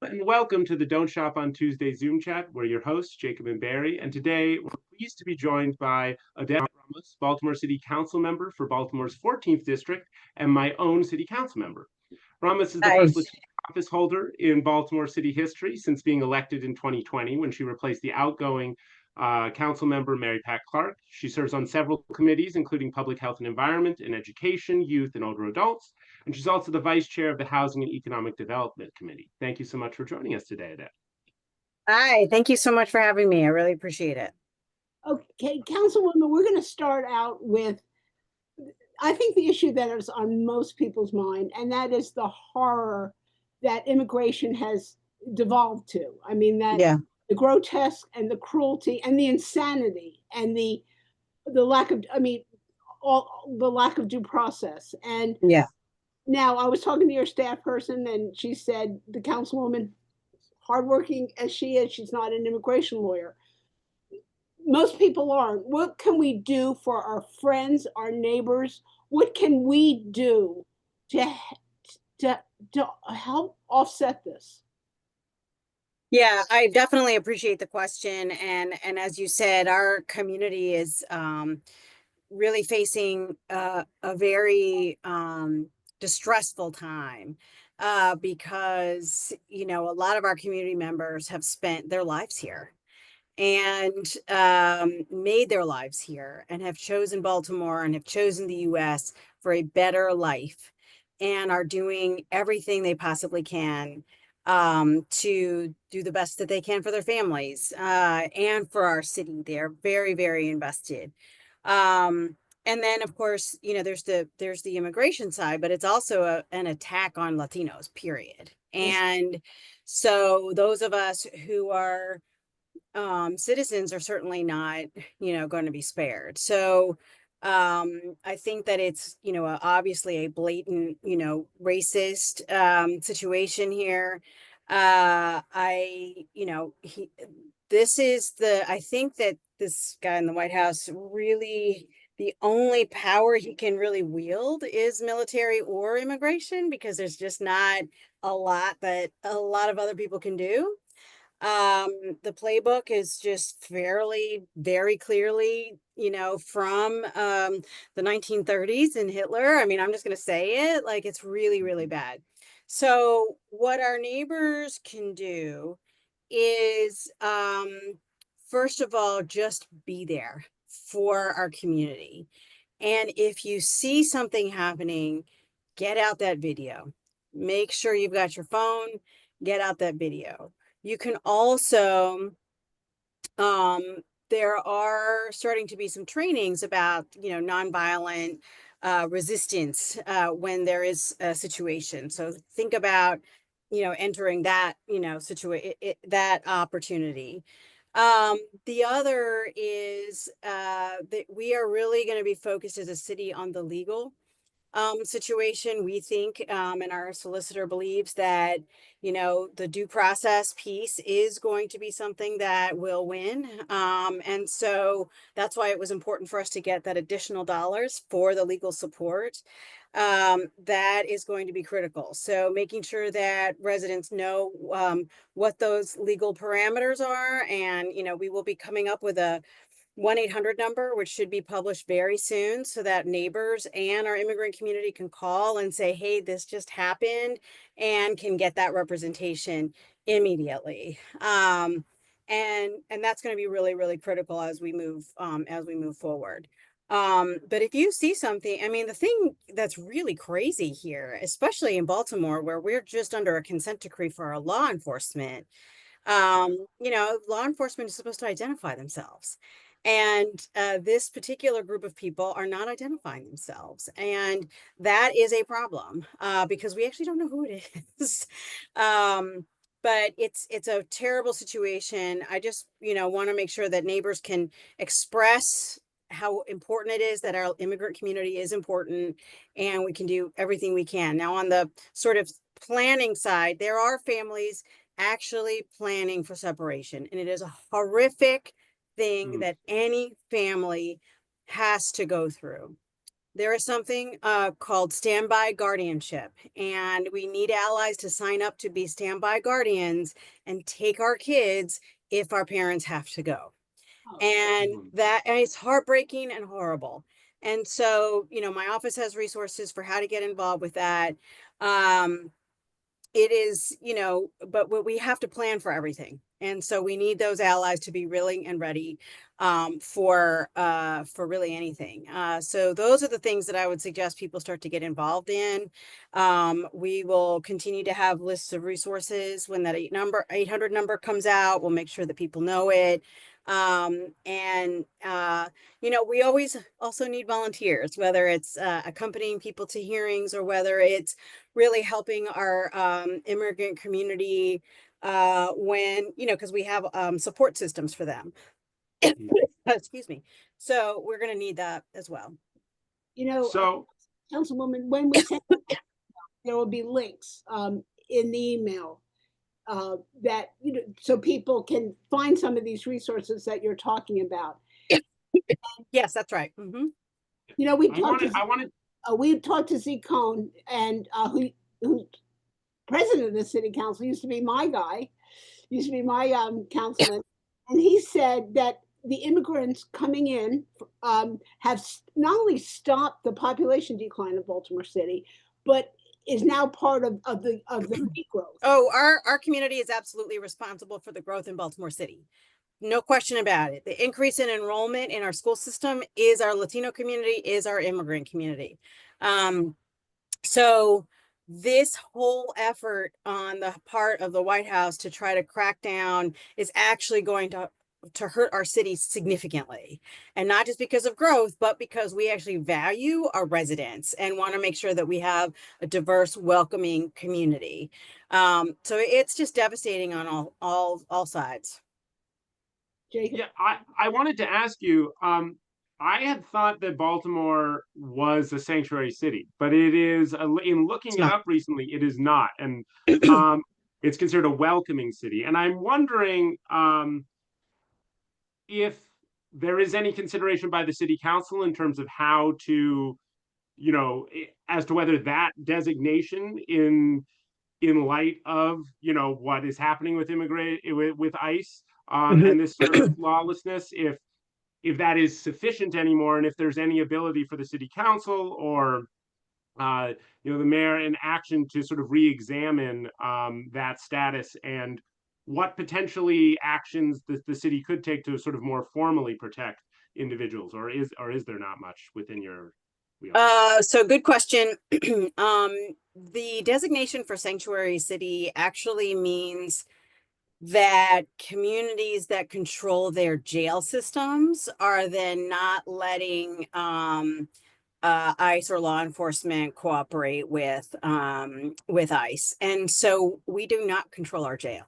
And welcome to the Don't Shop on Tuesday Zoom chat. We're your hosts, Jacob and Barrie. And today we're pleased to be joined by Odette Ramos, Baltimore City Council member for Baltimore's 14th District, and my own City Council member. Ramos is the Hi. first Latino office holder in Baltimore City history since being elected in 2020 when she replaced the outgoing council member Mary Pat Clark. She serves on several committees, including Public Health and Environment and Education, Youth, and Older Adults. And she's also the vice chair of the Housing and Economic Development Committee. Thank you so much for joining us today, Odette. Hi, thank you so much for having me. I really appreciate it. Okay, Councilwoman, we're going to start out with, I think, the issue that is on most people's mind, and that is the horror that immigration has devolved to. I mean, the grotesque and the cruelty and the insanity and the lack of, all the lack of due process. And now I was talking to your staff person, and she said the councilwoman, hardworking as she is, she's not an immigration lawyer. Most people aren't. What can we do for our friends, our neighbors? What can we do to help offset this? Yeah, I definitely appreciate the question. And as you said, our community is really facing a very distressful time because, you know, a lot of our community members have spent their lives here and made their lives here and have chosen Baltimore and have chosen the US for a better life and are doing everything they possibly can to do the best that they can for their families and for our city. They're very, very invested. And then, of course, you know, there's the immigration side, but it's also an attack on Latinos, period. And so those of us who are citizens are certainly not, you know, going to be spared. So I think that it's, you know, obviously a blatant, you know, racist situation here. You know, I think that this guy in the White House really, the only power he can really wield is military or immigration, because there's just not a lot that a lot of other people can do. The playbook is just very clearly, you know, from the 1930s and Hitler. I mean, I'm just going to say it, like, it's really, really bad. So what our neighbors can do is, first of all, just be there for our community. And if you see something happening, get out that video. Make sure you've got your phone, get out that video. You can also, there are starting to be some trainings about, you know, nonviolent resistance when there is a situation. So think about, you know, entering that, you know, that opportunity. The other is that we are really going to be focused as a city on the legal situation. We think, and our solicitor believes that, you know, the due process piece is going to be something that will win. And so that's why it was important for us to get that additional dollars for the legal support. That is going to be critical. So making sure that residents know what those legal parameters are. And, you know, we will be coming up with a 1-800 number, which should be published very soon, so that neighbors and our immigrant community can call and say, hey, this just happened, and can get that representation immediately. And that's going to be really, really critical as we move forward. But if you see something, I mean, the thing that's really crazy here, especially in Baltimore, where we're just under a consent decree for our law enforcement, you know, law enforcement is supposed to identify themselves. And this particular group of people are not identifying themselves. And that is a problem because we actually don't know who it is. But it's a terrible situation. I just, you know, want to make sure that neighbors can express how important it is, that our immigrant community is important, and we can do everything we can. Now, on the sort of planning side, there are families actually planning for separation, and it is a horrific thing that any family has to go through. there is something called standby guardianship, and we need allies to sign up to be standby guardians and take our kids if our parents have to go. And it's heartbreaking and horrible. And so, you know, my office has resources for how to get involved with that. It is, you know, but we have to plan for everything. And so we need those allies to be willing and ready for really anything. So those are the things that I would suggest people start to get involved in. We will continue to have lists of resources when that 800 number comes out. We'll make sure that people know it. You know, we always also need volunteers, whether it's accompanying people to hearings or whether it's really helping our immigrant community when, you know, because we have support systems for them. Excuse me. So we're going to need that as well. You know, So, Councilwoman, when we send there will be links in the email that, you know, so people can find some of these resources that you're talking about. Yes, that's right. Mm-hmm. You know, we talked to Z Cone, and who's president of the city council, used to be my guy, used to be my councilman, and he said that the immigrants coming in have not only stopped the population decline of Baltimore City, but is now part of the regrowth. Oh, our community is absolutely responsible for the growth in Baltimore City. No question about it. The increase in enrollment in our school system is our Latino community, is our immigrant community. So this whole effort on the part of the White House to try to crack down is actually going to hurt our city significantly. And not just because of growth, but because we actually value our residents and want to make sure that we have a diverse, welcoming community. So it's just devastating on all sides. Jacob? yeah, I wanted to ask you, I had thought that Baltimore was a sanctuary city, but it is, in looking it up recently, it is not. And it's considered a welcoming city. And I'm wondering if there is any consideration by the city council in terms of how to, you know, as to whether that designation in light of, you know, what is happening with with ICE and this sort of lawlessness, if that is sufficient anymore, and if there's any ability for the city council or you know, the mayor in action to sort of re-examine that status and what potentially actions the city could take to sort of more formally protect individuals, or is there not much within your wheelhouse? So good question. The designation for sanctuary city actually means that communities that control their jail systems are then not letting ICE or law enforcement cooperate with ICE. And so we do not control our jail.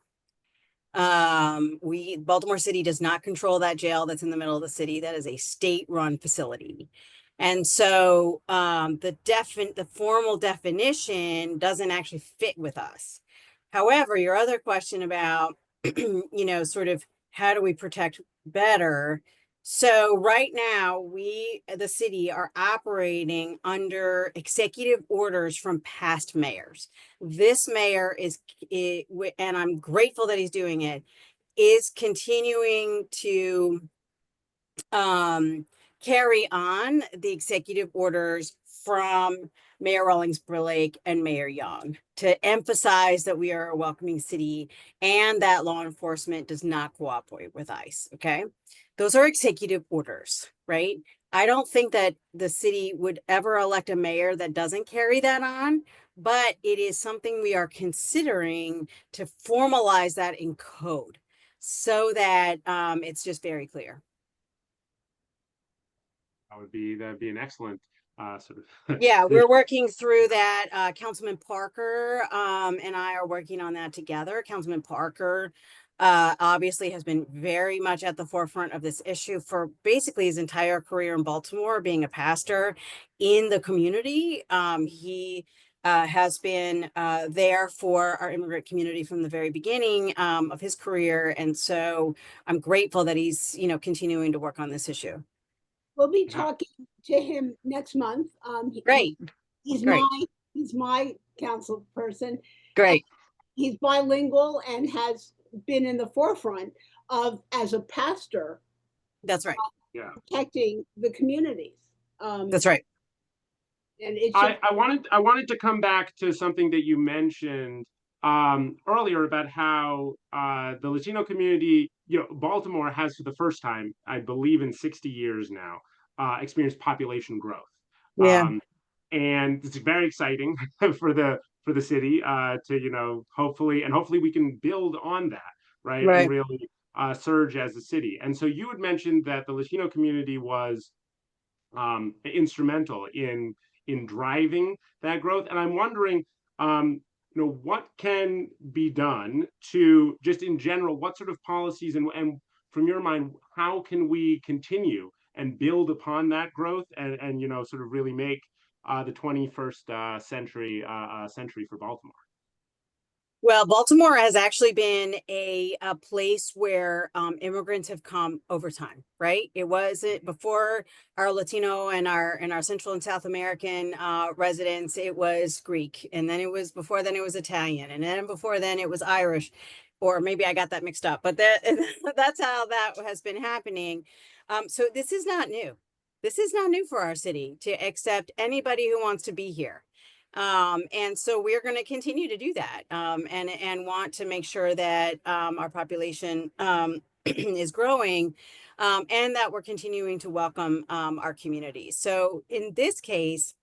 Baltimore City does not control that jail that's in the middle of the city. That is a state-run facility. And so the formal definition doesn't actually fit with us. However, your other question about, you know, sort of how do we protect better? So right now, the city, are operating under executive orders from past mayors. This mayor and I'm grateful that he's doing it, is continuing to carry on the executive orders from Mayor Rawlings-Blake and Mayor Young to emphasize that we are a welcoming city and that law enforcement does not cooperate with ICE, okay? Those are executive orders, right? I don't think that the city would ever elect a mayor that doesn't carry that on, but it is something we are considering to formalize that in code so that it's just very clear. That'd be an excellent sort of yeah, we're working through that. Councilman Parker and I are working on that together. Councilman Parker obviously has been very much at the forefront of this issue for basically his entire career in Baltimore, being a pastor in the community. He has been there for our immigrant community from the very beginning of his career. And so I'm grateful that he's, you know, continuing to work on this issue. we'll be Yeah. talking to him next month. Great, He's great. he's my council person. great. He's bilingual and has been in the forefront of, as a pastor, That's right. Yeah. protecting the communities. That's right. And it's I wanted to come back to something that you mentioned earlier about how the Latino community, Baltimore has for the first time, I believe in 60 years now, experienced population growth. Yeah. And it's very exciting for the city to hopefully we can build on that, right, and Right. really surge as a city. And so you had mentioned that the Latino community was instrumental in driving that growth. And I'm wondering, what can be done to just in general, what sort of policies and from your mind, how can we continue and build upon that growth and sort of really make the 21st century for Baltimore? Well, Baltimore has actually been a place where immigrants have come over time, right? It wasn't before our Latino and our Central and South American residents, it was Greek. And then before then it was Italian. And then before then it was Irish. Or maybe I got that mixed up, but that's how that has been happening. So this is not new. This is not new for our city to accept anybody who wants to be here. And so we're going to continue to do that and want to make sure that our population is growing and that we're continuing to welcome our communities. So in this case,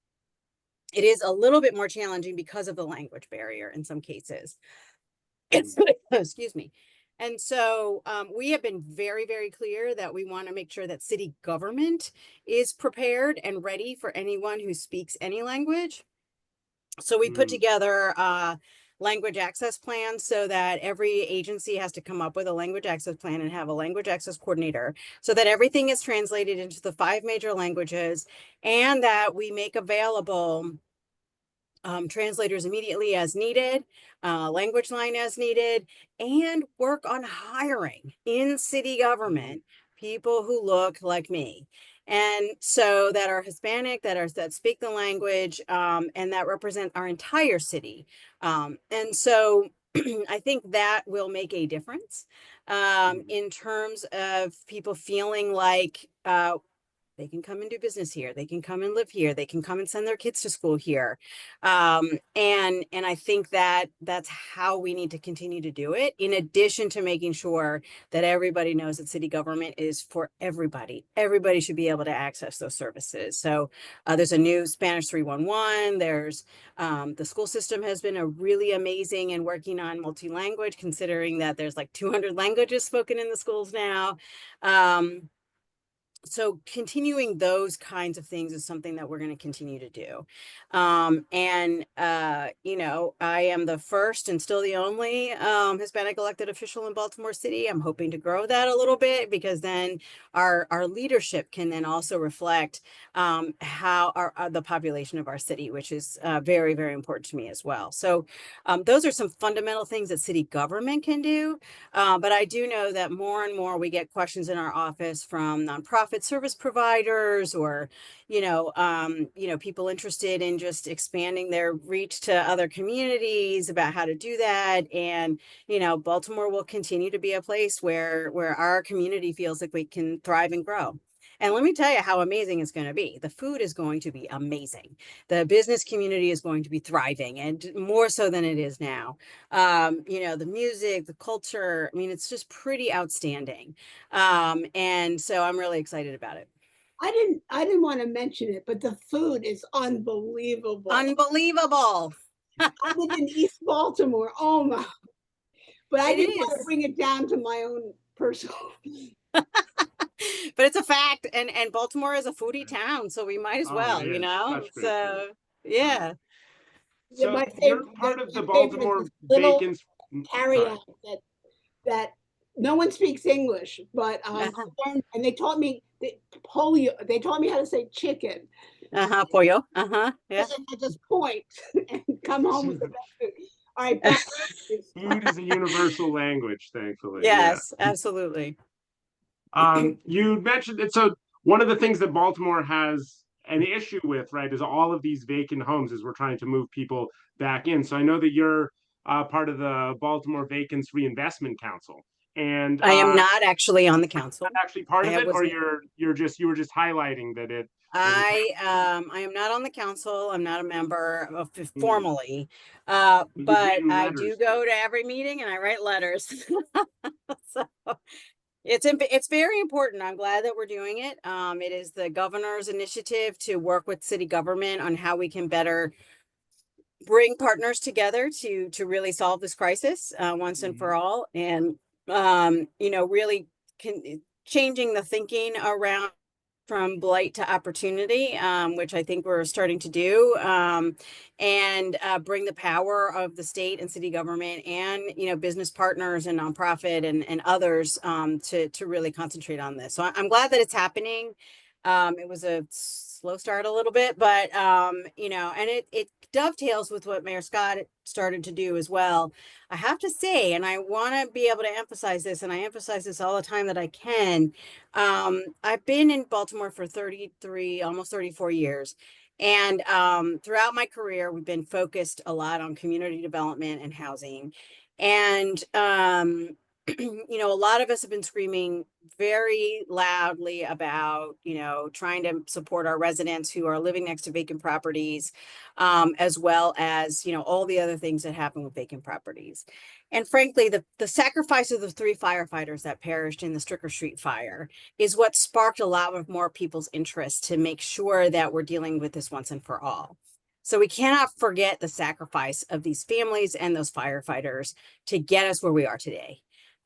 it is a little bit more challenging because of the language barrier in some cases. Excuse me. And so we have been very, very clear that we want to make sure that city government is prepared and ready for anyone who speaks any language. So we put together language access plans so that every agency has to come up with a language access plan and have a language access coordinator so that everything is translated into the 5 major languages and that we make available translators immediately as needed, language line as needed, and work on hiring in city government people who look like me. And so that are Hispanic, that speak the language, and that represent our entire city. And so I think that will make a difference in terms of people feeling like they can come and do business here. They can come and live here. They can come and send their kids to school here. And I think that that's how we need to continue to do it, in addition to making sure that everybody knows that city government is for everybody. Everybody should be able to access those services. So there's a new Spanish 311. There's the school system has been a really amazing and working on multi-language, considering that there's like 200 languages spoken in the schools now. So continuing those kinds of things is something that we're going to continue to do. I am the first and still the only Hispanic elected official in Baltimore City. I'm hoping to grow that a little bit because then our leadership can then also reflect how the population of our city, which is very, very important to me as well. So those are some fundamental things that city government can do. But I do know that more and more we get questions in our office from nonprofit service providers or, people interested in just expanding their reach to other communities about how to do that. And, Baltimore will continue to be a place where our community feels like we can thrive and grow. And let me tell you how amazing it's going to be. The food is going to be amazing. The business community is going to be thriving, and more so than it is now. The music, the culture, it's just pretty outstanding. And so I'm really excited about it. I didn't want to mention it, but the food is unbelievable. Unbelievable. I live in East Baltimore. Oh my. But I didn't want to bring it down to my own personal. But it's a fact, and Baltimore is a foodie town, so we might as well, So yeah. So you're part of the Baltimore Bacon's carryout that no one speaks English, but and they taught me polio. They taught me how to say chicken. Pollo. Yeah. And I just point and come home with the best food. All right. Food is a universal language, thankfully. Yes, absolutely. You mentioned it. So one of the things that Baltimore has an issue with, right, is all of these vacant homes as we're trying to move people back in. So I know that you're part of the Baltimore Vacants Reinvestment Council, and I am not actually on the council. actually part of I it, was or you were just highlighting that it. I am not on the council. I'm not a member of formally, You've but written I do letters. go to every meeting and I write letters. So it's very important. I'm glad that we're doing it. It is the governor's initiative to work with city government on how we can better bring partners together to really solve this crisis once and for all, and really changing the thinking around from blight to opportunity, which I think we're starting to do, and bring the power of the state and city government and business partners and nonprofit and others to really concentrate on this. So I'm glad that it's happening. It was a slow start a little bit, but and it dovetails with what Mayor Scott started to do as well. I have to say, and I want to be able to emphasize this, and I emphasize this all the time that I can. I've been in Baltimore for 33, almost 34 years. And throughout my career, we've been focused a lot on community development and housing. And a lot of us have been screaming very loudly about, trying to support our residents who are living next to vacant properties, as well as, all the other things that happen with vacant properties. And frankly, the sacrifice of the 3 firefighters that perished in the Stricker Street fire is what sparked a lot of more people's interest to make sure that we're dealing with this once and for all. So we cannot forget the sacrifice of these families and those firefighters to get us where we are today.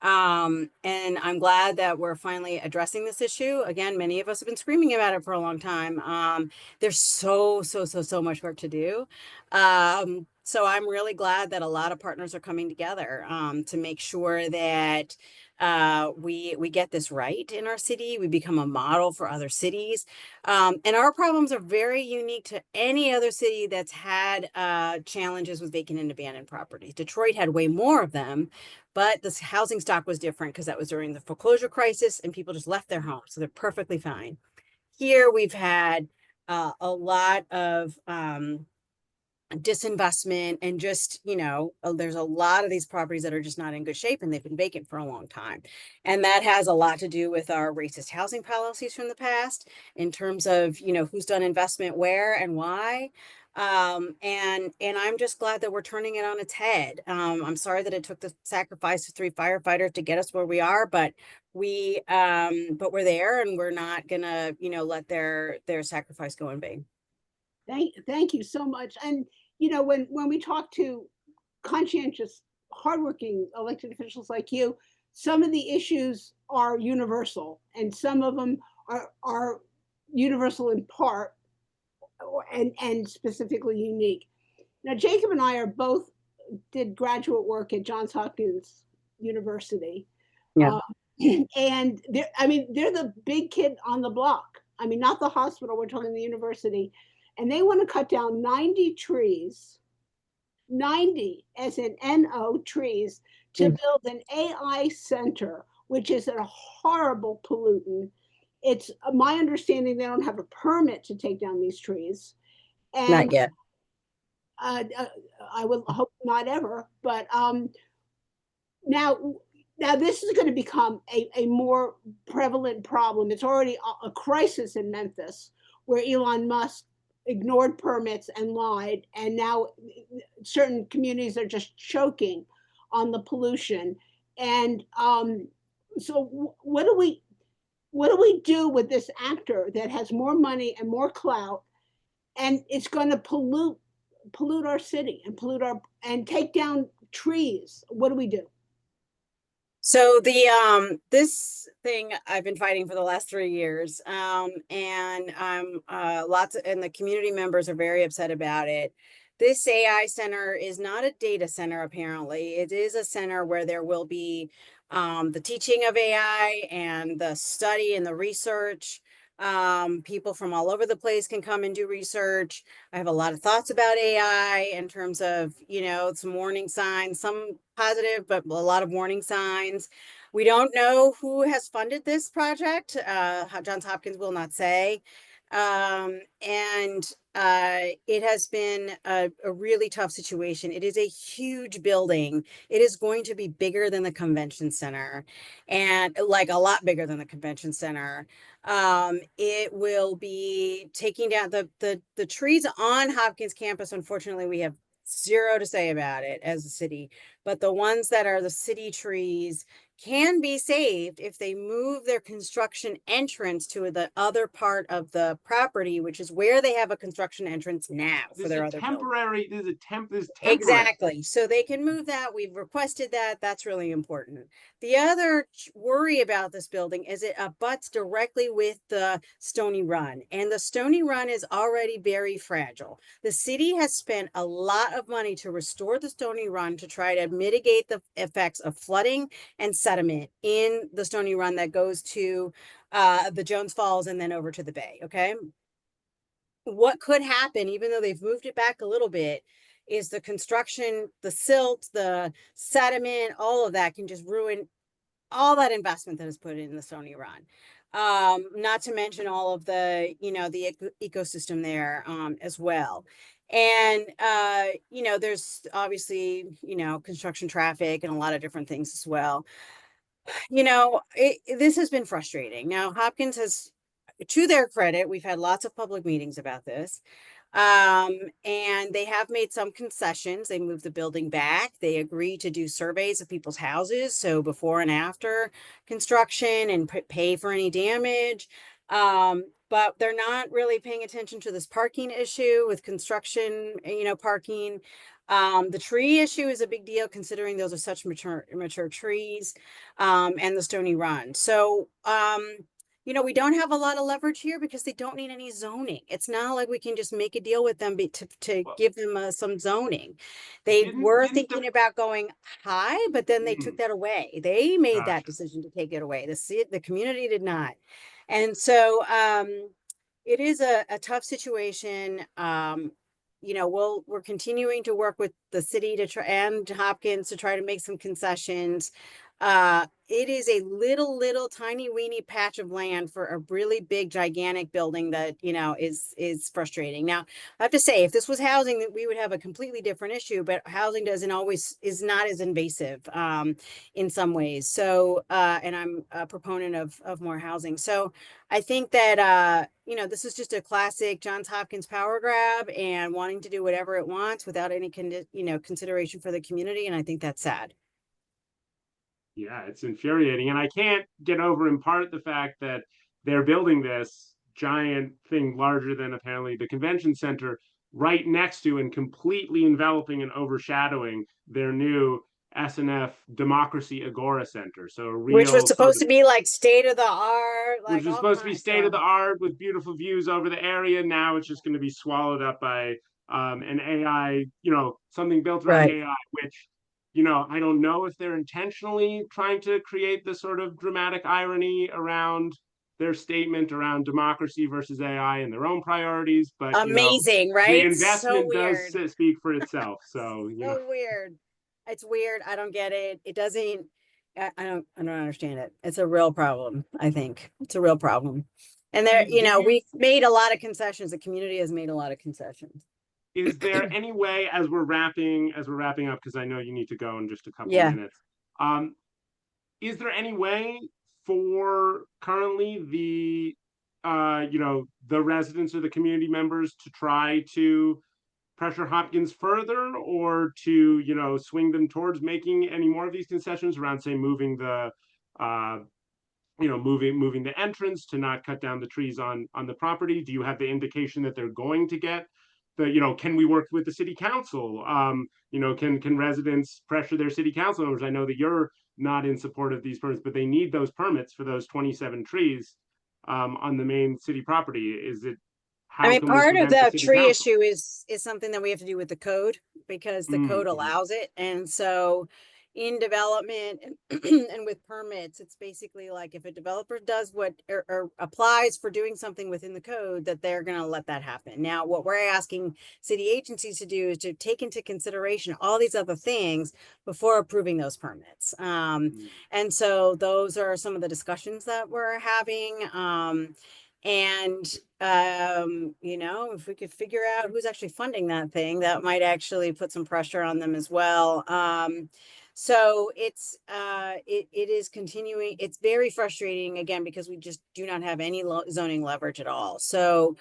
And I'm glad that we're finally addressing this issue. Again, many of us have been screaming about it for a long time. There's so much work to do. So I'm really glad that a lot of partners are coming together to make sure that we get this right in our city. We become a model for other cities. And our problems are very unique to any other city that's had challenges with vacant and abandoned properties. Detroit had way more of them, but this housing stock was different because that was during the foreclosure crisis and people just left their homes. So they're perfectly fine. Here we've had a lot of disinvestment and just, there's a lot of these properties that are just not in good shape and they've been vacant for a long time. And that has a lot to do with our racist housing policies from the past in terms of, who's done investment where and why. And I'm just glad that we're turning it on its head. I'm sorry that it took the sacrifice of 3 firefighters to get us where we are, but we're there and we're not gonna, let their sacrifice go in vain. Thank you so much. And when we talk to conscientious, hardworking elected officials like you, some of the issues are universal, and some of them are universal in part, and specifically unique. Now, Jacob and I are both did graduate work at Johns Hopkins University. Yeah. And they're the big kid on the block. I mean, not the hospital, we're talking the university. And they want to cut down 90 trees, 90 as in NO trees, to build an AI center, which is a horrible pollutant. It's my understanding they don't have a permit to take down these trees. And not yet. I would hope not ever, but now this is going to become a more prevalent problem. It's already a crisis in Memphis, where Elon Musk ignored permits and lied, and now certain communities are just choking on the pollution. And so what do we do with this actor that has more money and more clout, and it's going to pollute our city and and take down trees? What do we do? So this thing I've been fighting for the last 3 years, and I'm and the community members are very upset about it. This AI center is not a data center, apparently. It is a center where there will be the teaching of AI and the study and the research. People from all over the place can come and do research. I have a lot of thoughts about AI in terms of, some warning signs, some positive, but a lot of warning signs. We don't know who has funded this project. Johns Hopkins will not say. And it has been a really tough situation. It is a huge building. It is going to be bigger than the convention center, and like a lot bigger than the convention center. It will be taking down the trees on Hopkins campus. Unfortunately, we have zero to say about it as a city, but the ones that are the city trees can be saved if they move their construction entrance to the other part of the property, which is where they have a construction entrance now for their other building. This is temporary. Exactly. So they can move that. We've requested that. That's really important. The other worry about this building is it abuts directly with the Stony Run, and the Stony Run is already very fragile. The city has spent a lot of money to restore the Stony Run to try to mitigate the effects of flooding and sediment in the Stony Run that goes to the Jones Falls and then over to the bay. Okay. What could happen, even though they've moved it back a little bit, is the construction, the silt, the sediment, all of that can just ruin all that investment that is put in the Stony Run. Not to mention all of the, the ecosystem there as well. And, there's obviously, construction traffic and a lot of different things as well. This has been frustrating. Now, Hopkins has, to their credit, we've had lots of public meetings about this. And they have made some concessions. They moved the building back. They agreed to do surveys of people's houses, so before and after construction, and pay for any damage. But they're not really paying attention to this parking issue with construction, parking. The tree issue is a big deal considering those are such mature trees, and the Stony Run. So, we don't have a lot of leverage here because they don't need any zoning. It's not like we can just make a deal with them to give them some zoning. They were thinking about going high, but then they took that away. They made that decision to take it away. The community did not. And so it is a tough situation. We're continuing to work with the city to try, and Hopkins, to try to make some concessions. It is a little tiny weeny patch of land for a really big gigantic building that is frustrating. Now, I have to say, if this was housing, we would have a completely different issue, but housing is not as invasive in some ways. So and I'm a proponent of more housing. So I think that this is just a classic Johns Hopkins power grab and wanting to do whatever it wants without any consideration for the community, and I think that's sad. Yeah, it's infuriating. And I can't get over, in part, the fact that they're building this giant thing larger than apparently the convention center right next to and completely enveloping and overshadowing their new SNF Democracy Agora Center. So which was supposed to be like state of the art, which was supposed to be state of the art with beautiful views over the area. Now it's just going to be swallowed up by an AI, something built around AI, which I don't know if they're intentionally trying to create the sort of dramatic irony around their statement around democracy versus AI and their own priorities, but amazing, right? The investment does speak for itself. So weird. It's weird. I don't get it. It doesn't. I don't understand it. It's a real problem. I think it's a real problem. And there, we've made a lot of concessions. The community has made a lot of concessions. Is there any way, as we're wrapping up, because I know you need to go in just a couple of minutes, is there any way for currently the residents or the community members to try to pressure Hopkins further, or to swing them towards making any more of these concessions around, say, moving the moving the entrance to not cut down the trees on the property? Do you have the indication that they're going to get can we work with the city council? Can residents pressure their city council members? I know that you're not in support of these permits, but they need those permits for those 27 trees on the main city property. Is it? Part of the tree issue is something that we have to do with the code, because the code allows it. And so, in development and, and with permits, it's basically like if a developer does what or applies for doing something within the code, that they're going to let that happen. Now, what we're asking city agencies to do is to take into consideration all these other things before approving those permits. And so those are some of the discussions that we're having. You know, if we could figure out who's actually funding that thing, that might actually put some pressure on them as well. So it's it is continuing. It's very frustrating again, because we just do not have any zoning leverage at all. So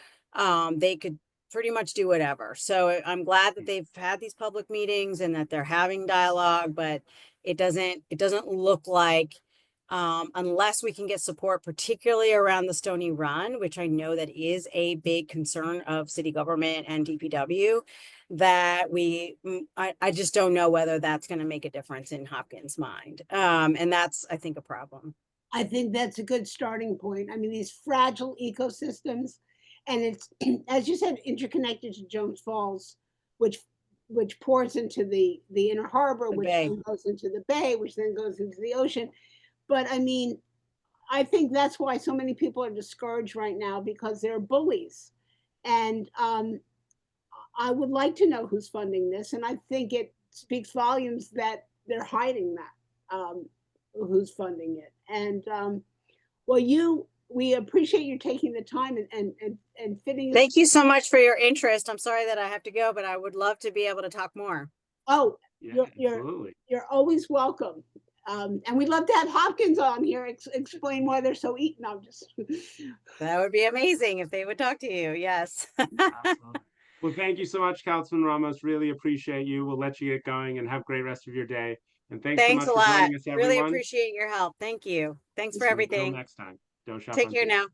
they could pretty much do whatever. So I'm glad that they've had these public meetings and that they're having dialogue, but it doesn't look like, unless we can get support, particularly around the Stony Run, which I know that is a big concern of city government and DPW, that I just don't know whether that's going to make a difference in Hopkins' mind. And that's, I think, a problem. I think that's a good starting point. I mean, these fragile ecosystems, and it's, as you said, interconnected to Jones Falls, which pours into the inner harbor, which then goes into the bay, which then goes into the ocean. But I mean, I think that's why so many people are discouraged right now, because they're bullies. And I would like to know who's funding this. And I think it speaks volumes that they're hiding that, who's funding it. And well, we appreciate you taking the time and fitting. Thank you so much for your interest. I'm sorry that I have to go, but I would love to be able to talk more. Oh, yeah, you're always welcome. And we'd love to have Hopkins on here, explain why they're so eaten. No, just that would be amazing if they would talk to you. Yes. Well, thank you so much, Councilman Ramos. Really appreciate you. We'll let you get going and have a great rest of your day. And thanks so much a lot. for joining us, everyone. Really appreciate your help. Thank you. Thanks for everything. Until next time. Don't shop Take on care TV. now.